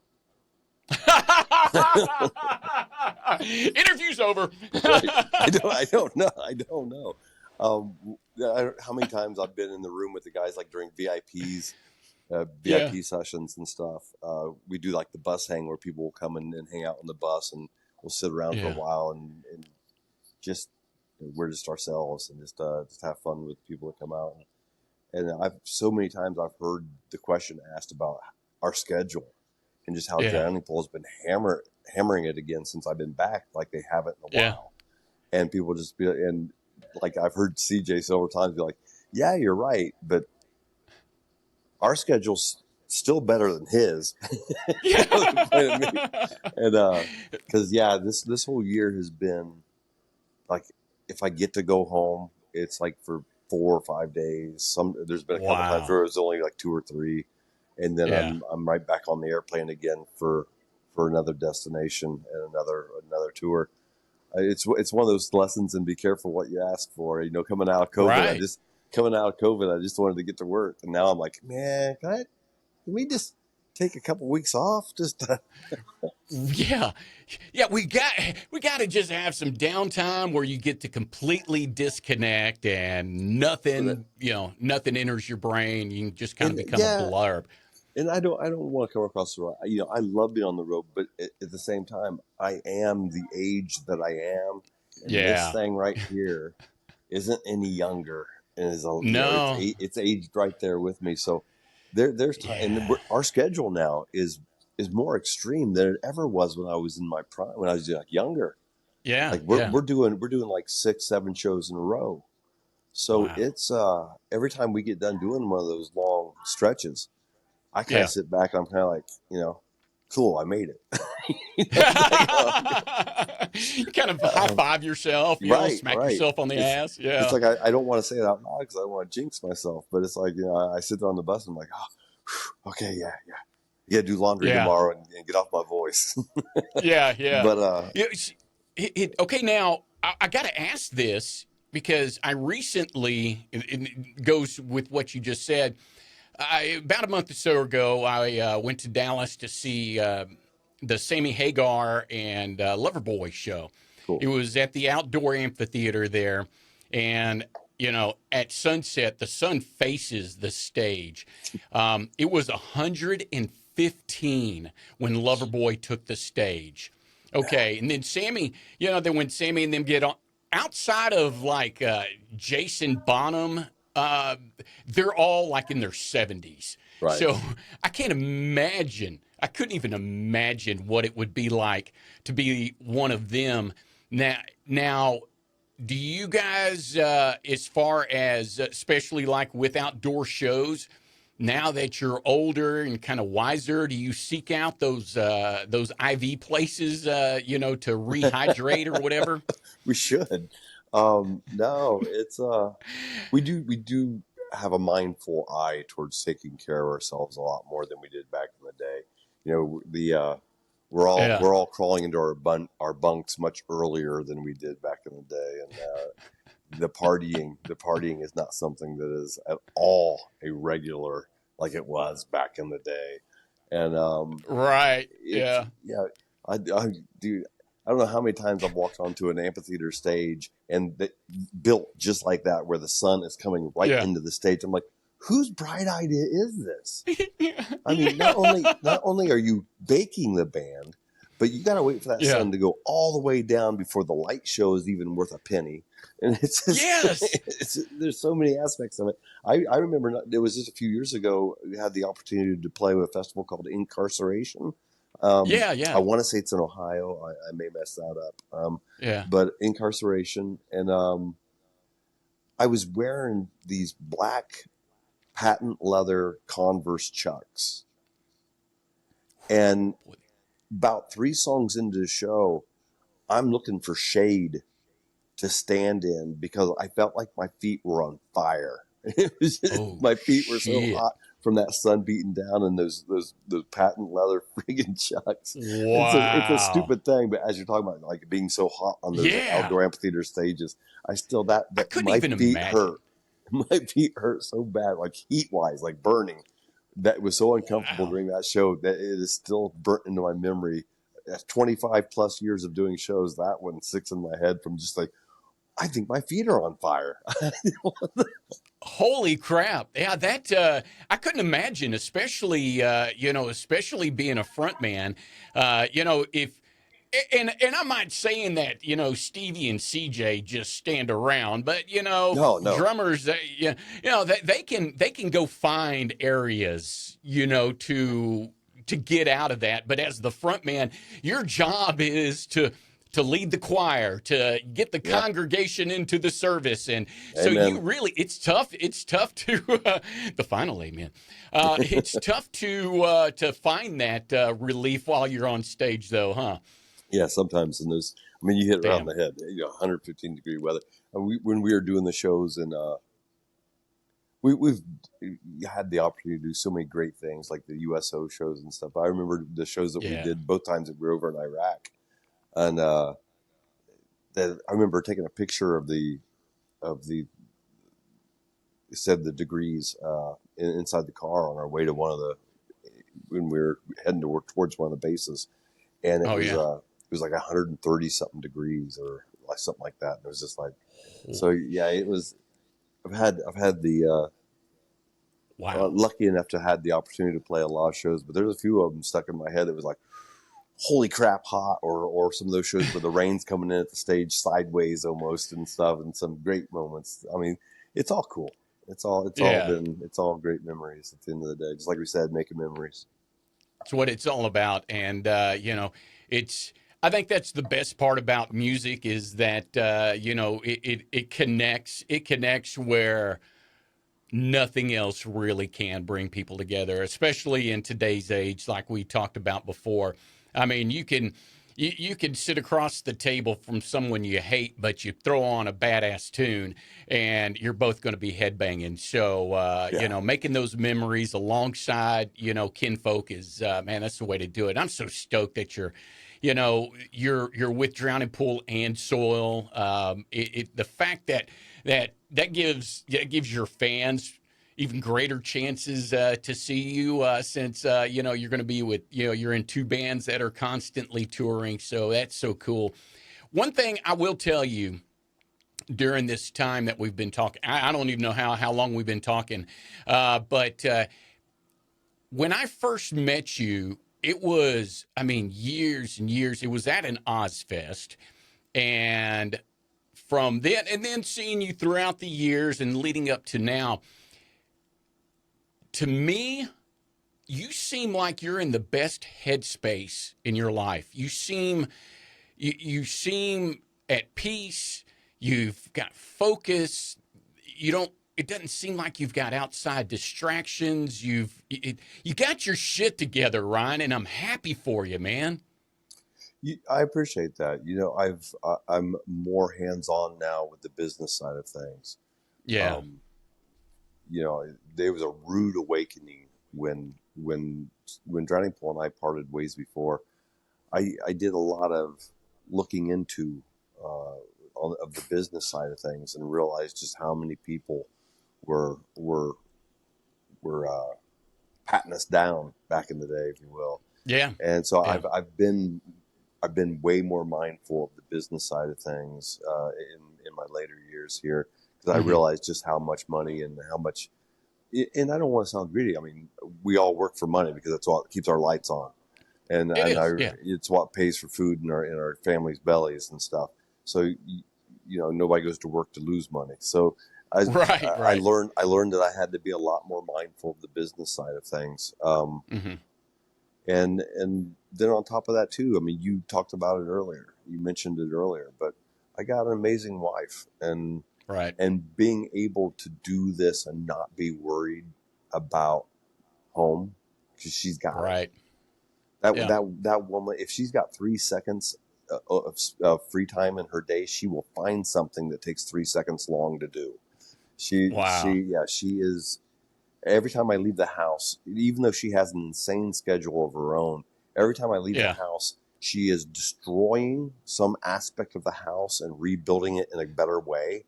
S1: Interview's over.
S2: Right. I don't know. I don't know. How many times I've been in the room with the guys, like during
S1: Yeah,
S2: VIP sessions and stuff. We do like the bus hang where people will come and hang out on the bus, and we'll sit around for a
S1: yeah,
S2: while and just we're just ourselves and just have fun with people that come out. And I've so many times I've heard the question asked about our schedule and just how
S1: yeah,
S2: Drowning Pool has been hammering it again since I've been back, like they haven't in a
S1: yeah.
S2: while. And people just be, and like I've heard CJ several times be like, "Yeah, you're right, but our schedule's still better than his." You know, they're playing at me.
S1: Yeah.
S2: And because this whole year has been like, if I get to go home, it's like for 4 or 5 days. There's been a couple times
S1: Wow.
S2: where it was only like 2 or 3, and then
S1: Yeah.
S2: I'm right back on the airplane again for another destination and another tour. It's one of those lessons, and be careful what you ask for. You know,
S1: Right.
S2: coming out of COVID, I just wanted to get to work, and now I'm like, man, can we just take a couple weeks off? Just
S1: Yeah. Yeah, we got to just have some downtime where you get to completely disconnect and nothing enters your brain. You can just kind of
S2: and
S1: become a
S2: yeah,
S1: blurb.
S2: and I don't want to come across the road. I love being on the road, but at the same time, I am the age that I am, and this
S1: Yeah.
S2: thing right here isn't any younger, and
S1: No.
S2: it's aged right there with me. So there's time, and
S1: Yeah.
S2: our schedule now is more extreme than it ever was when I was in my prime, when I was like younger.
S1: Yeah.
S2: Like
S1: Yeah.
S2: we're doing like 6, 7 shows in a row. So
S1: Wow.
S2: it's every time we get done doing one of those long stretches, I kind of
S1: Yeah.
S2: sit back and I'm kind of like, cool, I made it. It's like,
S1: You kind of high five yourself,
S2: right,
S1: smack
S2: right.
S1: yourself on the
S2: It's
S1: ass.
S2: it's
S1: Yeah.
S2: like I don't want to say it out loud because I don't want to jinx myself. But it's like, I sit there on the bus and I'm like, oh, okay, yeah, yeah. You got to do laundry
S1: Yeah.
S2: tomorrow and get off my voice.
S1: Yeah. Yeah.
S2: But
S1: Okay, now I got to ask this because I recently, it goes with what you just said. About a month or so ago, I went to Dallas to see the Sammy Hagar and Loverboy show.
S2: cool.
S1: It was at the outdoor amphitheater there, and at sunset, the sun faces the stage. It was 115 when Loverboy took the stage. Okay, and then Sammy, then when Sammy and them get on outside of like Jason Bonham, uh, they're all like in their 70s.
S2: Right.
S1: So I can't imagine. I couldn't even imagine what it would be like to be one of them. Now, do you guys, as far as especially like with outdoor shows, now that you're older and kind of wiser, do you seek out those IV places, to rehydrate or whatever?
S2: We should. No, it's we do have a mindful eye towards taking care of ourselves a lot more than we did back in the day. The
S1: Yeah,
S2: we're all crawling into our bunks much earlier than we did back in the day, and the partying is not something that is at all a regular like it was back in the day. And
S1: right.
S2: it's
S1: Yeah,
S2: yeah, I do. I don't know how many times I've walked onto an amphitheater stage and built just like that, where the sun is coming right
S1: yeah,
S2: into the stage. I'm like, whose bright idea is this? I mean, not
S1: yeah.
S2: only are you baking the band, but you got to wait for that
S1: Yeah.
S2: sun to go all the way down before the light show is even worth a penny. And it's just,
S1: Yes.
S2: there's so many aspects of it. I remember it was just a few years ago, we had the opportunity to play with a festival called Incarceration.
S1: Yeah.
S2: I
S1: Yeah.
S2: want to say it's in Ohio. I may mess that up.
S1: Yeah.
S2: But Incarceration. And I was wearing these black patent leather Converse Chucks. And about 3 songs into the show, I'm looking for shade to stand in because I felt like my feet were on fire. It was just,
S1: Oh
S2: my feet were so
S1: shit.
S2: hot from that sun beating down and those patent leather friggin' chucks. It's a
S1: Wow.
S2: stupid thing, but as you're talking about like being so hot on those
S1: Yeah.
S2: outdoor amphitheater stages, I still
S1: I
S2: that
S1: couldn't
S2: my
S1: even
S2: feet
S1: imagine.
S2: hurt. My feet hurt so bad, like heat wise, like burning. That was so uncomfortable
S1: Wow.
S2: during that show that it is still burnt into my memory. 25 plus years of doing shows, that one sticks in my head from just like, I think my feet are on fire.
S1: Holy crap. Yeah, that I couldn't imagine, especially especially being a front man. If and I'm not saying that, Stevie and CJ just stand around, but
S2: No, no.
S1: drummers, they can go find areas, to get out of that. But as the front man, your job is to lead the choir, to get the
S2: Yeah.
S1: congregation into the service. And so
S2: Amen.
S1: it's tough. It's tough to, the final amen. It's tough to find that relief while you're on stage though, huh?
S2: Yeah, sometimes in those, I mean, you hit it right on
S1: Damn.
S2: the head, 115-degree weather. When we were doing the shows and we've had the opportunity to do so many great things like the USO shows and stuff. I remember the shows that we
S1: Yeah.
S2: did both times that we were over in Iraq. And that I remember taking a picture of the it said the degrees inside the car on our way to one of the when we were heading towards one of the bases, and
S1: Oh yeah.
S2: it was like 130 something degrees or like something like that. And it was just like, so yeah, it was. I've had the
S1: Wow.
S2: lucky enough to had the opportunity to play a lot of shows, but there's a few of them stuck in my head that was like, holy crap, hot, or some of those shows where the rain's coming in at the stage sideways almost and stuff, and some great moments. I mean, it's all cool.
S1: Yeah.
S2: It's all great memories at the end of the day. Just like we said, making memories.
S1: It's what it's all about. And, it's, I think that's the best part about music is that, it connects where nothing else really can bring people together, especially in today's age, like we talked about before. I mean, you can sit across the table from someone you hate, but you throw on a badass tune, and you're both going to be headbanging. So,
S2: Yeah.
S1: making those memories alongside, kinfolk is, man, that's the way to do it. I'm so stoked that you're with Drowning Pool and Soil. The fact that gives your fans even greater chances to see you, since you're going to be with you're in 2 bands that are constantly touring. So that's so cool. One thing I will tell you during this time that we've been talking, I don't even know how long we've been talking, but when I first met you, it was, I mean, years and years. It was at an Ozfest, and from then, and then seeing you throughout the years and leading up to now, to me, you seem like you're in the best headspace in your life. You seem at peace. You've got focus. You don't. It doesn't seem like you've got outside distractions. You got your shit together, Ryan, and I'm happy for you, man.
S2: I appreciate that. I'm more hands on now with the business side of things.
S1: Yeah.
S2: Um, there was a rude awakening when Drowning Pool and I parted ways before. I did a lot of looking into of the business side of things and realized just how many people were patting us down back in the day, if you will.
S1: Yeah.
S2: And so
S1: Yeah.
S2: I've been way more mindful of the business side of things in my later years here because I
S1: Hmm.
S2: realized just how much money and how much. And I don't want to sound greedy. I mean, we all work for money because that's all that keeps our lights on. and
S1: It
S2: I
S1: is. Yeah.
S2: it's what pays for food in our family's bellies and stuff. So nobody goes to work to lose money. So I
S1: Right. Right.
S2: I learned that I had to be a lot more mindful of the business side of things.
S1: Hmm.
S2: And then on top of that too, I mean, you talked about it earlier. You mentioned it earlier, but I got an amazing wife,
S1: Right.
S2: and being able to do this and not be worried about home because she's got it.
S1: Right. Yeah.
S2: That woman, if she's got 3 seconds of free time in her day, she will find something that takes 3 seconds long to do.
S1: Wow.
S2: She is. Every time I leave the house, even though she has an insane schedule of her own, every time I leave the
S1: Yeah.
S2: house, she is destroying some aspect of the house and rebuilding it in a better way.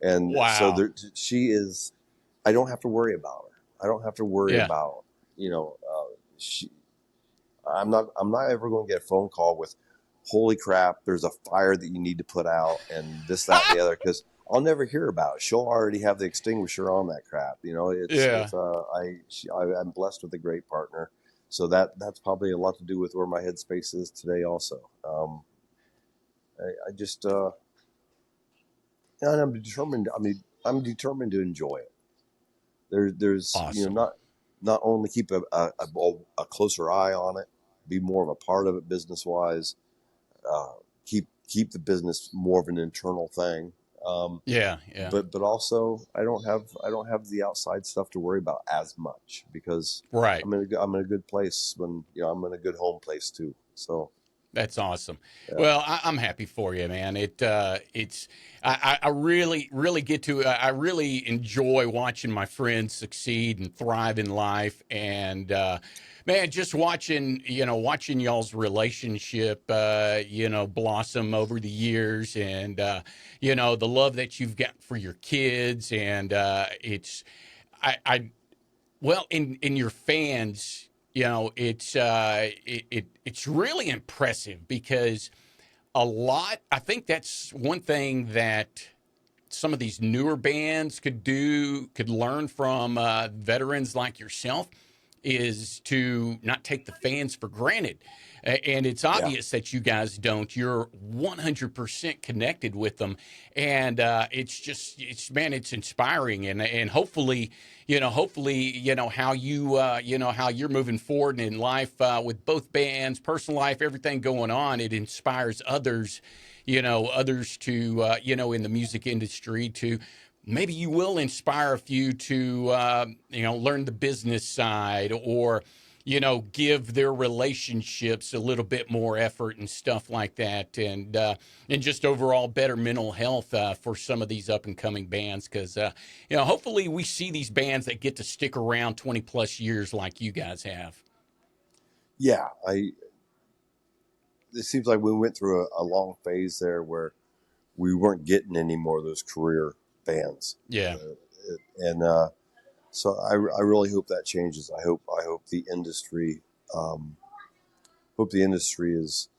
S2: And so
S1: Wow.
S2: she is. I don't have to worry about her. I don't have to worry
S1: Yeah.
S2: about you know. She. I'm not ever going to get a phone call with, "Holy crap! There's a fire that you need to put out," and this, that, and the other. Because I'll never hear about it. She'll already have the extinguisher on that crap.
S1: Yeah.
S2: I'm blessed with a great partner, so that's probably a lot to do with where my headspace is today. Also, I just and I'm determined. I mean, I'm determined to enjoy it. There's
S1: Awesome.
S2: not only keep a closer eye on it, be more of a part of it business wise, uh, keep the business more of an internal thing.
S1: Yeah. Yeah.
S2: But also I don't have the outside stuff to worry about as much because
S1: Right.
S2: I'm in a good place when I'm in a good home place too. So
S1: That's awesome.
S2: yeah,
S1: Well, I'm happy for you, man. It's I really really get to I really enjoy watching my friends succeed and thrive in life, and man, just watching y'all's relationship blossom over the years, and the love that you've got for your kids, and it's I well, in your fans, it's really impressive because I think that's one thing that some of these newer bands could learn from veterans like yourself is to not take the fans for granted. And it's
S2: yeah,
S1: obvious that you guys don't. You're 100% connected with them, and it's inspiring, and hopefully how you're moving forward in life with both bands, personal life, everything going on. It inspires others to in the music industry to maybe you will inspire a few to learn the business side, or give their relationships a little bit more effort and stuff like that, and just overall better mental health for some of these up and coming bands, because hopefully we see these bands that get to stick around 20 plus years like you guys have.
S2: yeah. It seems like we went through a long phase there where we weren't getting any more of those career bands,
S1: Yeah.
S2: and so I really hope that changes. I hope the industry um, hope the industry is,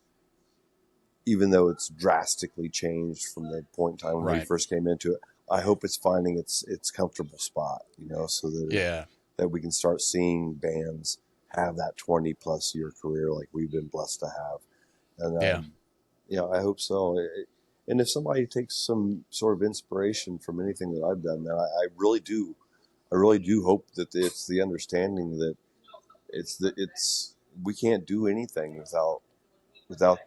S2: even though it's drastically changed from the point in time when we
S1: Right.
S2: first came into it. I hope it's finding its comfortable spot, so
S1: Yeah.
S2: that we can start seeing bands have that 20+ year career like we've been blessed to have. And
S1: Yeah.
S2: I hope so. And if somebody takes some sort of inspiration from anything that I've done, man, I really do. I really do hope that it's the understanding that it's we can't do anything without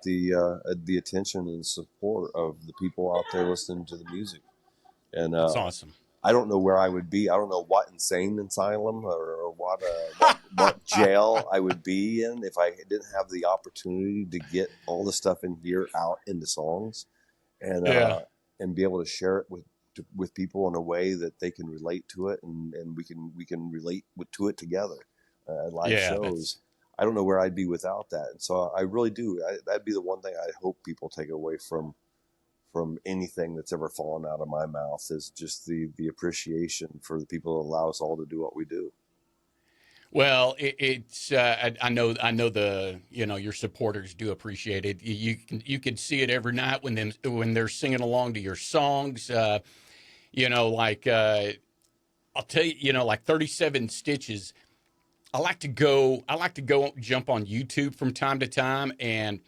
S2: the attention and support of the people out there listening to the music. And
S1: That's awesome.
S2: I don't know where I would be. I don't know what insane asylum or what jail I would be in if I didn't have the opportunity to get all the stuff in here out into songs, and
S1: Yeah.
S2: be able to share it with people in a way that they can relate to it, and we can relate to it together. Live
S1: Yeah. That's
S2: shows. I don't know where I'd be without that, and so I really do. That'd be the one thing I hope people take away from anything that's ever fallen out of my mouth is just the appreciation for the people that allow us all to do what we do.
S1: Well, it's I know the your supporters do appreciate it. You can see it every night when they're singing along to your songs. Like I'll tell you, like 37 Stitches. I like to go jump on YouTube from time to time and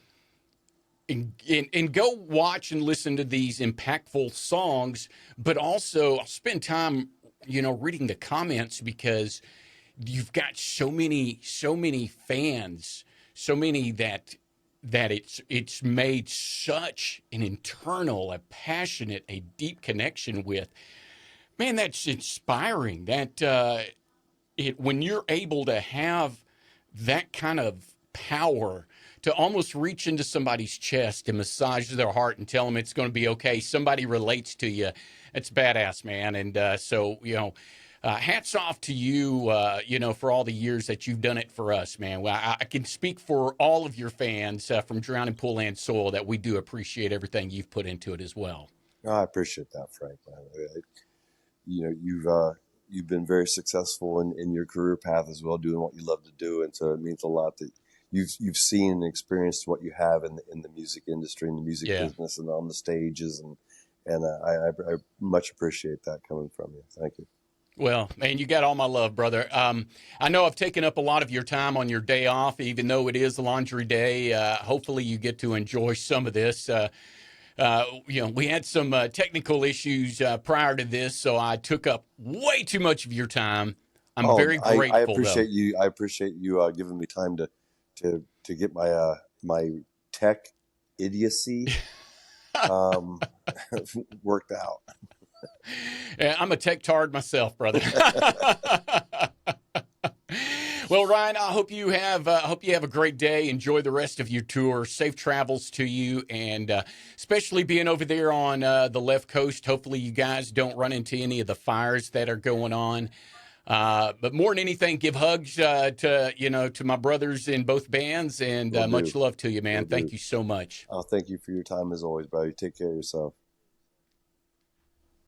S1: go watch and listen to these impactful songs, but also I'll spend time, reading the comments because you've got so many fans, so many that it's made such an internal, a passionate, a deep connection with. Man, that's inspiring. That it when you're able to have that kind of power to almost reach into somebody's chest and massage their heart and tell them it's going to be okay. Somebody relates to you. It's badass, man. And hats off to you, for all the years that you've done it for us, man. Well, I can speak for all of your fans from Drowning Pool and Soul that we do appreciate everything you've put into it as well.
S2: Oh, I appreciate that, Frank. You've been very successful in your career path as well, doing what you love to do, and so it means a lot that you've seen and experienced what you have in the music industry, in the music
S1: Yeah.
S2: business, and on the stages, and I much appreciate that coming from you. Thank you.
S1: Well, man, you got all my love, brother. I know I've taken up a lot of your time on your day off, even though it is laundry day. Hopefully, you get to enjoy some of this. We had some technical issues prior to this, so I took up way too much of your time. I'm
S2: Oh,
S1: very
S2: I
S1: grateful, though.
S2: appreciate you. I appreciate you giving me time to get my tech idiocy um, worked out.
S1: Yeah, I'm a tech tard myself, brother. Well, Ryan, I hope you have a great day. Enjoy the rest of your tour. Safe travels to you, and especially being over there on the left coast. Hopefully, you guys don't run into any of the fires that are going on. But more than anything, give hugs to my brothers in both bands, and
S2: Will
S1: much
S2: do.
S1: love to you,
S2: Will
S1: man. Thank
S2: do.
S1: you so much.
S2: Thank you for your time as always, brother. Take care of yourself.